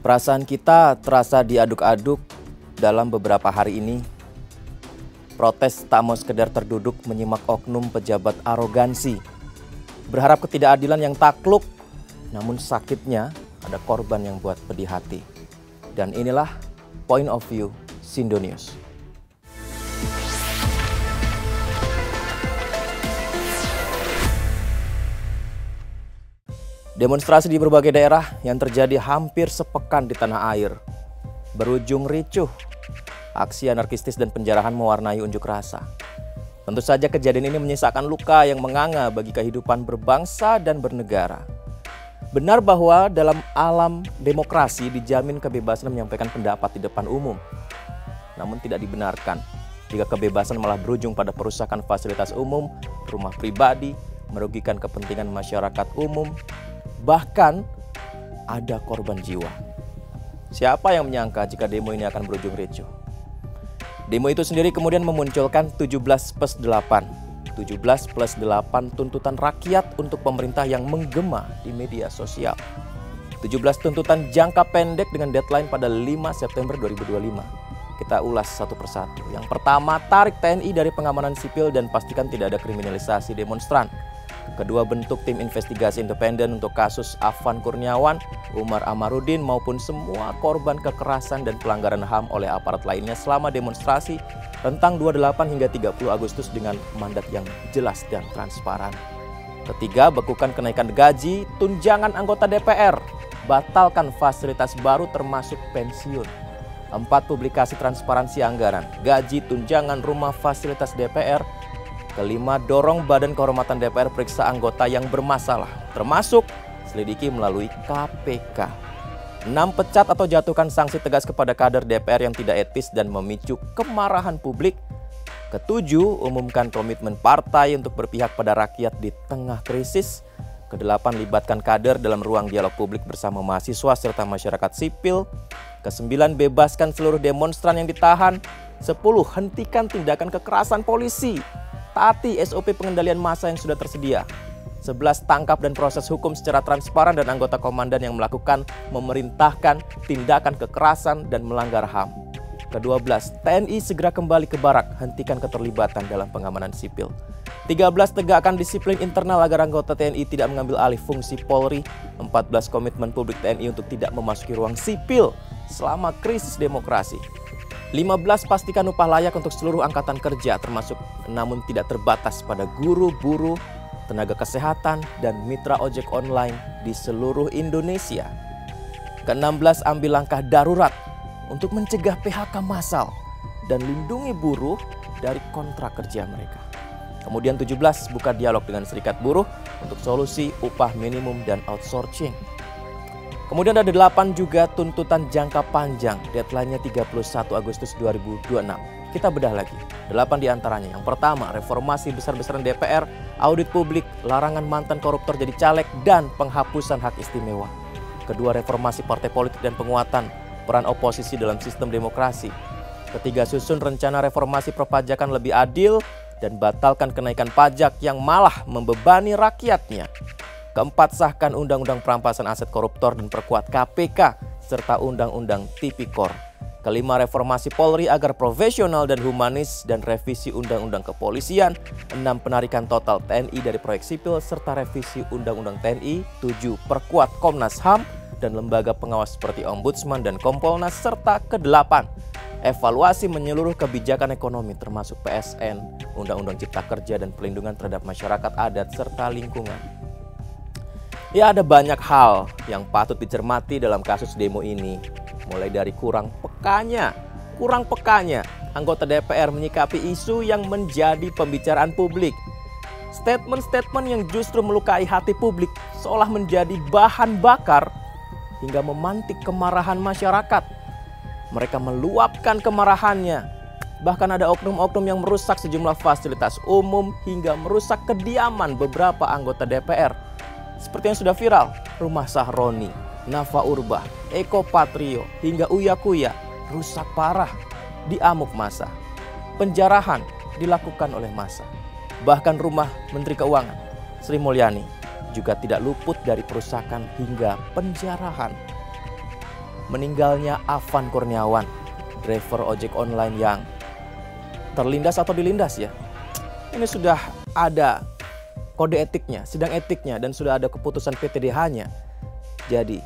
Perasaan kita terasa diaduk-aduk dalam beberapa hari ini. Protes tak mau sekedar terduduk menyimak oknum pejabat arogansi. Berharap ketidakadilan yang takluk, namun sakitnya ada korban yang buat pedih hati. Dan inilah Point of View Sindo News. Demonstrasi di berbagai daerah yang terjadi hampir sepekan di tanah air berujung ricuh. Aksi anarkistis dan penjarahan mewarnai unjuk rasa. Tentu saja kejadian ini menyisakan luka yang menganga bagi kehidupan berbangsa dan bernegara. Benar bahwa dalam alam demokrasi dijamin kebebasan menyampaikan pendapat di depan umum. Namun tidak dibenarkan jika kebebasan malah berujung pada perusakan fasilitas umum, rumah pribadi, merugikan kepentingan masyarakat umum, bahkan ada korban jiwa. Siapa yang menyangka jika demo ini akan berujung ricuh? Demo itu sendiri kemudian memunculkan 17+8. 17+8 tuntutan rakyat untuk pemerintah yang menggema di media sosial. 17 tuntutan jangka pendek dengan deadline pada 5 September 2025. Kita ulas satu persatu. Yang pertama, tarik TNI dari pengamanan sipil dan pastikan tidak ada kriminalisasi demonstran. Kedua, bentuk tim investigasi independen untuk kasus Afan Kurniawan, Umar Amarudin maupun semua korban kekerasan dan pelanggaran HAM oleh aparat lainnya selama demonstrasi rentang 28 hingga 30 Agustus dengan mandat yang jelas dan transparan. Ketiga, bekukan kenaikan gaji, tunjangan anggota DPR, batalkan fasilitas baru termasuk pensiun. 4, publikasi transparansi anggaran, gaji, tunjangan, rumah, fasilitas DPR. Kelima, dorong Badan Kehormatan DPR periksa anggota yang bermasalah, termasuk selidiki melalui KPK. 6, pecat atau jatuhkan sanksi tegas kepada kader DPR yang tidak etis dan memicu kemarahan publik. Ketujuh, umumkan komitmen partai untuk berpihak pada rakyat di tengah krisis. Kedelapan, libatkan kader dalam ruang dialog publik bersama mahasiswa serta masyarakat sipil. Kesembilan, bebaskan seluruh demonstran yang ditahan. 10, hentikan tindakan kekerasan polisi. Taati SOP pengendalian massa yang sudah tersedia. 11, tangkap dan proses hukum secara transparan dan anggota komandan yang melakukan, memerintahkan tindakan kekerasan dan melanggar HAM. Ke-12, TNI segera kembali ke barak, hentikan keterlibatan dalam pengamanan sipil. 13, tegakkan disiplin internal agar anggota TNI tidak mengambil alih fungsi Polri. 14, komitmen publik TNI untuk tidak memasuki ruang sipil selama krisis demokrasi. 15, pastikan upah layak untuk seluruh angkatan kerja termasuk namun tidak terbatas pada guru, buruh, tenaga kesehatan, dan mitra ojek online di seluruh Indonesia. Ke-16, ambil langkah darurat untuk mencegah PHK massal dan lindungi buruh dari kontrak kerja mereka. Kemudian 17, buka dialog dengan serikat buruh untuk solusi upah minimum dan outsourcing. Kemudian ada 8 juga tuntutan jangka panjang, deadline-nya 31 Agustus 2026. Kita bedah lagi, 8 diantaranya. Yang pertama, reformasi besar-besaran DPR, audit publik, larangan mantan koruptor jadi caleg, dan penghapusan hak istimewa. Kedua, reformasi partai politik dan penguatan peran oposisi dalam sistem demokrasi. Ketiga, susun rencana reformasi perpajakan lebih adil dan batalkan kenaikan pajak yang malah membebani rakyatnya. Keempat, sahkan Undang-Undang Perampasan Aset Koruptor dan perkuat KPK serta Undang-Undang Tipikor. Kelima, reformasi Polri agar profesional dan humanis dan revisi Undang-Undang Kepolisian. 6, penarikan total TNI dari proyek sipil serta revisi Undang-Undang TNI. 7, perkuat Komnas HAM dan lembaga pengawas seperti Ombudsman dan Kompolnas. Serta ke-8, evaluasi menyeluruh kebijakan ekonomi termasuk PSN, Undang-Undang Cipta Kerja dan pelindungan terhadap masyarakat adat serta lingkungan. Ya, ada banyak hal yang patut dicermati dalam kasus demo ini. Mulai dari kurang pekanya anggota DPR menyikapi isu yang menjadi pembicaraan publik. Statement-statement yang justru melukai hati publik seolah menjadi bahan bakar hingga memantik kemarahan masyarakat. Mereka meluapkan kemarahannya. Bahkan ada oknum-oknum yang merusak sejumlah fasilitas umum hingga merusak kediaman beberapa anggota DPR. Seperti yang sudah viral, rumah Sahroni, Nafa Urbah, Eko Patrio, hingga Uya Kuya rusak parah, diamuk massa. Penjarahan dilakukan oleh massa. Bahkan rumah Menteri Keuangan, Sri Mulyani, juga tidak luput dari perusakan hingga penjarahan. meninggalnya Afan Kurniawan, driver ojek online yang terlindas atau dilindas ya. Ini sudah ada kode etiknya, sidang etiknya, dan sudah ada keputusan PTDH-nya. Jadi,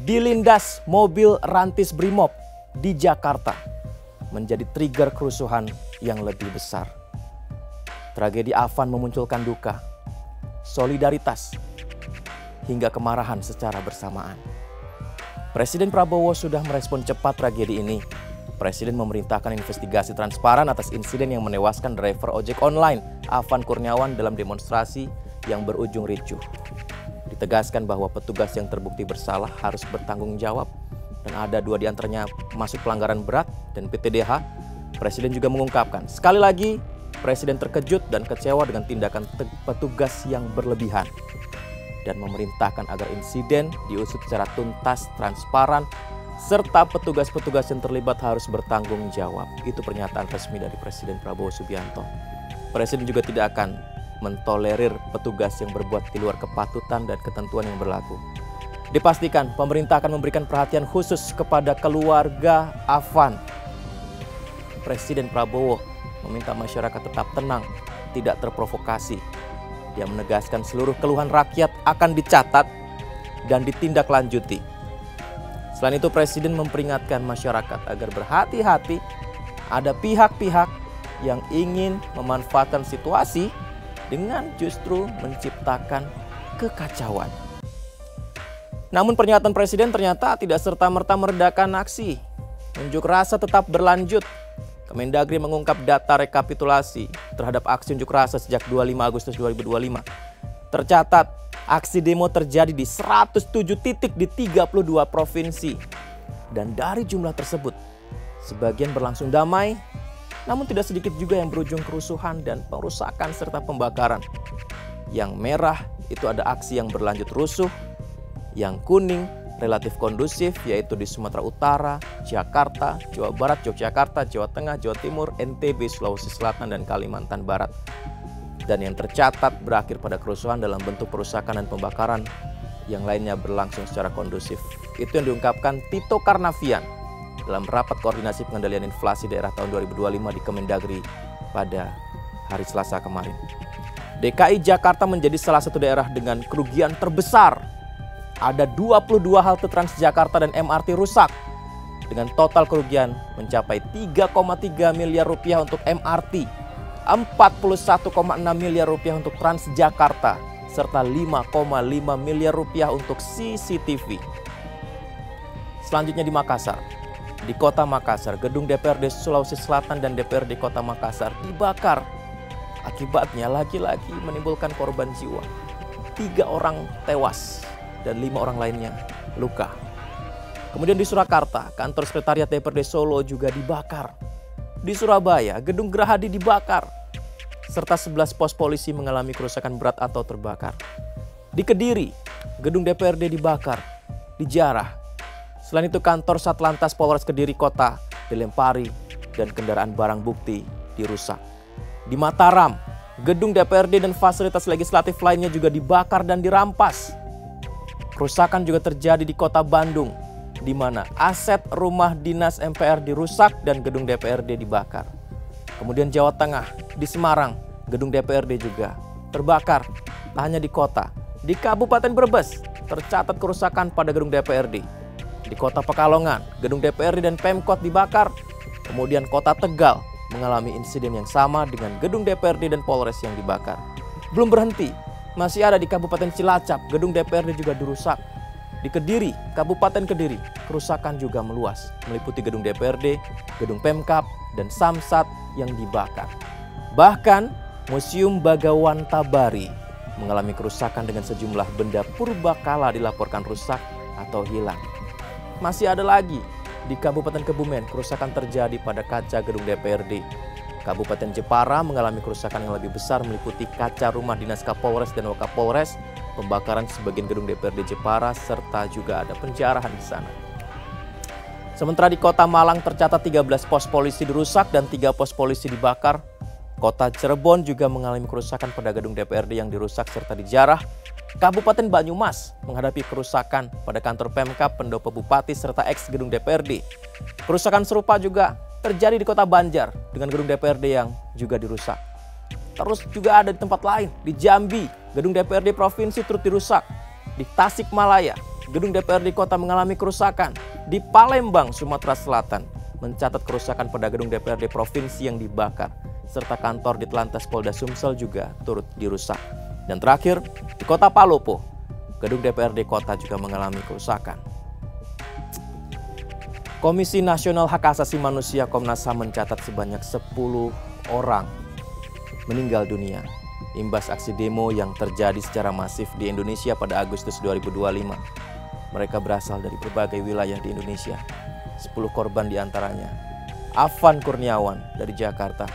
dilindas mobil rantis Brimob di Jakarta menjadi trigger kerusuhan yang lebih besar. Tragedi Afan memunculkan duka, solidaritas, hingga kemarahan secara bersamaan. Presiden Prabowo sudah merespon cepat tragedi ini. Presiden memerintahkan investigasi transparan atas insiden yang menewaskan driver ojek online Afan Kurniawan dalam demonstrasi yang berujung ricuh. Ditegaskan bahwa petugas yang terbukti bersalah harus bertanggung jawab dan ada 2 diantaranya masuk pelanggaran berat dan PTDH. Presiden juga mengungkapkan, sekali lagi Presiden terkejut dan kecewa dengan tindakan petugas yang berlebihan dan memerintahkan agar insiden diusut secara tuntas, transparan, serta petugas-petugas yang terlibat harus bertanggung jawab. Itu pernyataan resmi dari Presiden Prabowo Subianto. Presiden juga tidak akan mentolerir petugas yang berbuat di luar kepatutan dan ketentuan yang berlaku. Dipastikan pemerintah akan memberikan perhatian khusus kepada keluarga Afan. Presiden Prabowo meminta masyarakat tetap tenang, tidak terprovokasi. Dia menegaskan seluruh keluhan rakyat akan dicatat dan ditindaklanjuti. Selain itu, Presiden memperingatkan masyarakat agar berhati-hati. Ada pihak-pihak yang ingin memanfaatkan situasi dengan justru menciptakan kekacauan. Namun pernyataan Presiden ternyata tidak serta-merta meredakan aksi. Unjuk rasa tetap berlanjut. Kemendagri mengungkap data rekapitulasi terhadap aksi unjuk rasa sejak 25 Agustus 2025. Tercatat, aksi demo terjadi di 107 titik di 32 provinsi. Dan dari jumlah tersebut, sebagian berlangsung damai, namun tidak sedikit juga yang berujung kerusuhan dan perusakan serta pembakaran. Yang merah itu ada aksi yang berlanjut rusuh, yang kuning relatif kondusif yaitu di Sumatera Utara, Jakarta, Jawa Barat, Yogyakarta, Jawa Tengah, Jawa Timur, NTB, Sulawesi Selatan, dan Kalimantan Barat. Dan yang tercatat berakhir pada kerusuhan dalam bentuk perusakan dan pembakaran, yang lainnya berlangsung secara kondusif. Itu yang diungkapkan Tito Karnavian dalam rapat koordinasi pengendalian inflasi daerah tahun 2025 di Kemendagri pada hari Selasa kemarin. DKI Jakarta menjadi salah satu daerah dengan kerugian terbesar. Ada 22 halte Transjakarta dan MRT rusak dengan total kerugian mencapai 3,3 miliar rupiah untuk MRT, 41,6 miliar rupiah untuk Transjakarta, serta 5,5 miliar rupiah untuk CCTV. Selanjutnya di Makassar. Di kota Makassar, gedung DPRD Sulawesi Selatan dan DPRD Kota Makassar dibakar. Akibatnya lagi-lagi menimbulkan korban jiwa. 3 orang tewas dan 5 orang lainnya luka. Kemudian di Surakarta, kantor sekretariat DPRD Solo juga dibakar. Di Surabaya, gedung Gerahadi dibakar, serta 11 pos polisi mengalami kerusakan berat atau terbakar. Di Kediri, gedung DPRD dibakar, dijarah. Selain itu, kantor Satlantas Polres Kediri Kota dilempari dan kendaraan barang bukti dirusak. Di Mataram, gedung DPRD dan fasilitas legislatif lainnya juga dibakar dan dirampas. Kerusakan juga terjadi di kota Bandung, di mana aset rumah dinas MPR dirusak dan gedung DPRD dibakar. Kemudian Jawa Tengah, di Semarang, gedung DPRD juga terbakar. Tak hanya di kota, di Kabupaten Brebes tercatat kerusakan pada gedung DPRD. Di kota Pekalongan, gedung DPRD dan Pemkot dibakar. Kemudian kota Tegal mengalami insiden yang sama dengan gedung DPRD dan Polres yang dibakar. Belum berhenti, masih ada di Kabupaten Cilacap, gedung DPRD juga dirusak. Di Kediri, Kabupaten Kediri, kerusakan juga meluas, meliputi gedung DPRD, gedung Pemkab, dan Samsat yang dibakar. Bahkan, Museum Bagawan Tabari mengalami kerusakan dengan sejumlah benda purbakala dilaporkan rusak atau hilang. Masih ada lagi, di Kabupaten Kebumen, kerusakan terjadi pada kaca gedung DPRD. Kabupaten Jepara mengalami kerusakan yang lebih besar meliputi kaca rumah dinas Kapolres dan Wakapolres, pembakaran sebagian gedung DPRD Jepara, serta juga ada penjarahan di sana. Sementara di kota Malang tercatat 13 pos polisi dirusak dan 3 pos polisi dibakar. Kota Cirebon juga mengalami kerusakan pada gedung DPRD yang dirusak serta dijarah. Kabupaten Banyumas menghadapi kerusakan pada kantor Pemkab, pendopo bupati, serta eks gedung DPRD. Kerusakan serupa juga terjadi di kota Banjar dengan gedung DPRD yang juga dirusak. Terus juga ada di tempat lain, di Jambi, gedung DPRD provinsi turut dirusak. Di Tasikmalaya, gedung DPRD kota mengalami kerusakan. Di Palembang, Sumatera Selatan, mencatat kerusakan pada gedung DPRD provinsi yang dibakar, serta kantor di Telantas Polda Sumsel juga turut dirusak. Dan terakhir, di kota Palopo, gedung DPRD kota juga mengalami kerusakan. Komisi Nasional Hak Asasi Manusia Komnas HAM mencatat sebanyak 10 orang meninggal dunia imbas aksi demo yang terjadi secara masif di Indonesia pada Agustus 2025. Mereka berasal dari berbagai wilayah di Indonesia. 10 korban diantaranya Afan Kurniawan dari Jakarta,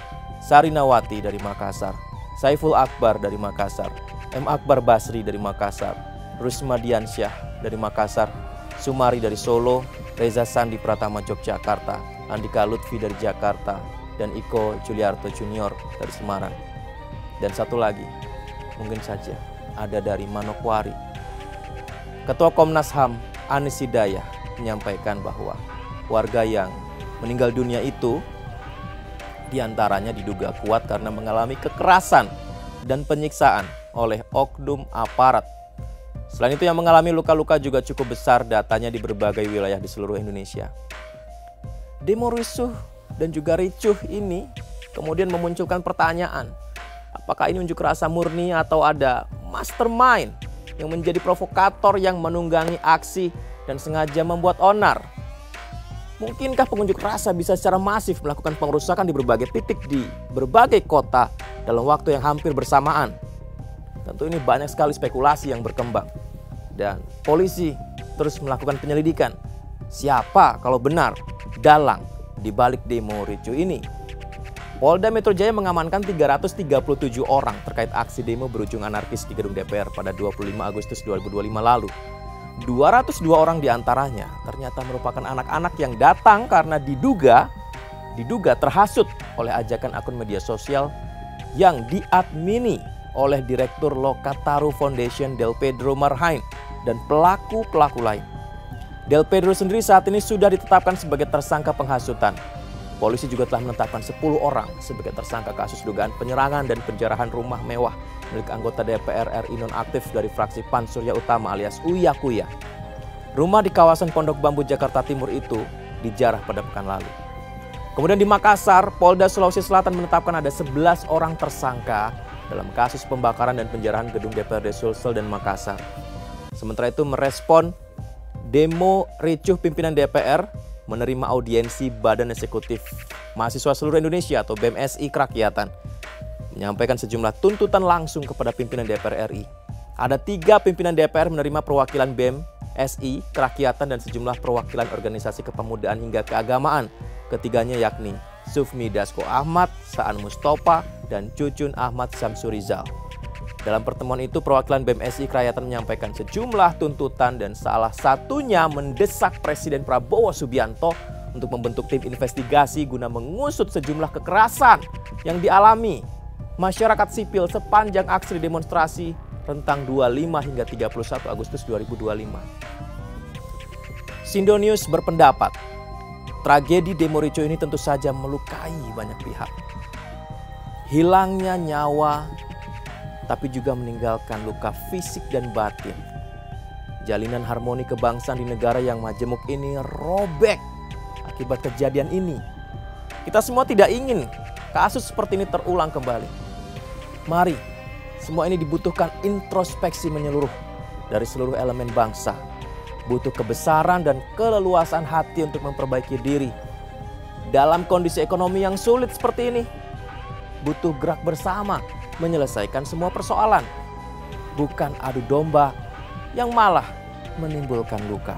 Sarinawati dari Makassar, Saiful Akbar dari Makassar, M. Akbar Basri dari Makassar, Rusma Diansyah dari Makassar, Sumari dari Solo, Reza Sandi Pratama Yogyakarta, Andika Lutfi dari Jakarta, dan Iko Juliarto Junior dari Semarang. Dan satu lagi, mungkin saja ada dari Manokwari. Ketua Komnas HAM Anis Hidayah menyampaikan bahwa warga yang meninggal dunia itu diantaranya diduga kuat karena mengalami kekerasan dan penyiksaan oleh oknum aparat. Selain itu yang mengalami luka-luka juga cukup besar, datanya di berbagai wilayah di seluruh Indonesia. Demo rusuh dan juga ricuh ini kemudian memunculkan pertanyaan, apakah ini unjuk rasa murni atau ada mastermind yang menjadi provokator yang menunggangi aksi dan sengaja membuat onar? Mungkinkah pengunjuk rasa bisa secara masif melakukan pengerusakan di berbagai titik di berbagai kota dalam waktu yang hampir bersamaan? Tentu ini banyak sekali spekulasi yang berkembang. Dan polisi terus melakukan penyelidikan. Siapa kalau benar dalang di balik demo ricuh ini? Polda Metro Jaya mengamankan 337 orang terkait aksi demo berujung anarkis di gedung DPR pada 25 Agustus 2025 lalu. 202 orang diantaranya ternyata merupakan anak-anak yang datang karena diduga terhasut oleh ajakan akun media sosial yang diadmini oleh Direktur Lokataru Foundation Del Pedro Marhain dan pelaku-pelaku lain. Del Pedro sendiri saat ini sudah ditetapkan sebagai tersangka penghasutan. Polisi juga telah menetapkan 10 orang sebagai tersangka kasus dugaan penyerangan dan penjarahan rumah mewah milik anggota DPR RI nonaktif dari fraksi PAN Surya Utama alias Uya Kuya. Rumah di kawasan Pondok Bambu Jakarta Timur itu dijarah pada pekan lalu. Kemudian di Makassar, Polda Sulawesi Selatan menetapkan ada 11 orang tersangka dalam kasus pembakaran dan penjarahan gedung DPRD Sulsel dan Makassar. Sementara itu merespon demo ricuh pimpinan DPR, menerima audiensi Badan Eksekutif Mahasiswa Seluruh Indonesia atau BMSI Kerakyatan, menyampaikan sejumlah tuntutan langsung kepada pimpinan DPR RI. Ada 3 pimpinan DPR menerima perwakilan BMSI Kerakyatan dan sejumlah perwakilan organisasi kepemudaan hingga keagamaan. Ketiganya yakni Sufmi Dasko Ahmad, Saan Mustafa, dan Cucun Ahmad Samsurizal. Dalam pertemuan itu, perwakilan BMSI Kerakyatan menyampaikan sejumlah tuntutan dan salah satunya mendesak Presiden Prabowo Subianto untuk membentuk tim investigasi guna mengusut sejumlah kekerasan yang dialami masyarakat sipil sepanjang aksi demonstrasi rentang 25 hingga 31 Agustus 2025. Sindo News berpendapat, tragedi demo ricuh ini tentu saja melukai banyak pihak. Hilangnya nyawa tapi juga meninggalkan luka fisik dan batin. Jalinan harmoni kebangsaan di negara yang majemuk ini robek akibat kejadian ini. Kita semua tidak ingin kasus seperti ini terulang kembali. Mari, semua ini dibutuhkan introspeksi menyeluruh dari seluruh elemen bangsa. Butuh kebesaran dan keleluasan hati untuk memperbaiki diri. Dalam kondisi ekonomi yang sulit seperti ini, butuh gerak bersama menyelesaikan semua persoalan, bukan adu domba yang malah menimbulkan luka.